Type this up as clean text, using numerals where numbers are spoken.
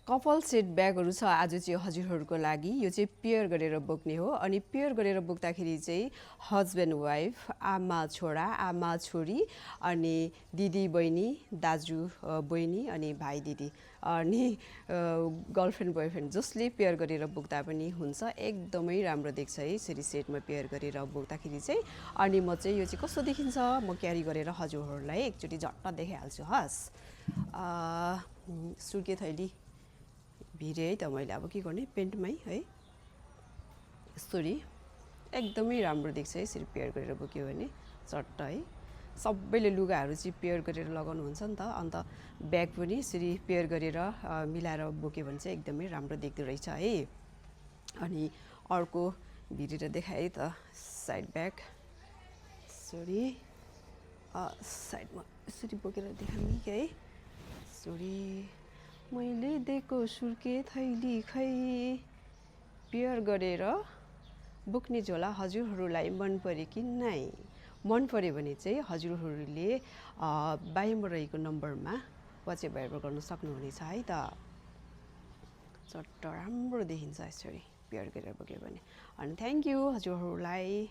कपाल सेट ब्यागहरू छ आज चाहिँ हजुरहरूको लागि। यो चाहिँ पेयर गरेर बोक्ने हो अनि पेयर गरेर बोक्दाखेरि चाहिँ हस्बेन्ड वाइफ, आमा छोरा, आमा छोरी अनि दिदी बहिनी, दाजु बहिनी अनि भाइ दिदी अनि गर्लफ्रेन्ड बोयफ्रेन्ड जसले पेयर गरेर बोक्दा पनि हुन्छ। एकदमै राम्रो देख्छ है यसरी सेटमा पेयर गरेर बोक्दाखेरि चाहिँ। अनि म चाहिँ यो चाहिँ कस्तो देखिन्छ म क्यारी गरेर हजुरहरूलाई एकचोटि झट्ट देखाइहाल्छु हस्। सुर्के थैली भिरे है त मैले अब के गर्ने पेन्टमै है यसरी एकदमै राम्रो देख्छ है यसरी पेयर गरेर बोक्यो भने चट्ट है। सबैले लुगाहरू चाहिँ पेयर गरेर लगाउनुहुन्छ नि त, अन्त ब्याग पनि यसरी पेयर गरेर मिलाएर बोक्यो भने चाहिँ एकदमै राम्रो देख्दो रहेछ है। अनि अर्को भिरेर देखाएँ है त साइड ब्याग यसरी साइडमा यसरी बोकेर देखाउने है यसरी। मैले दिएको सुर्के थैली खै पेयर गरेर बोक्ने झोला हजुरहरूलाई मन पर्यो कि नै? मन पर्यो भने चाहिँ हजुरहरूले बायाँमा रहेको नम्बरमा वाट्सएप भाइबर गर्न सक्नुहुनेछ है त। चट्ट राम्रो देखिन्छ यसरी पेयर गरेर बोक्यो भने। अनि थ्याङ्क यू हजुरहरूलाई।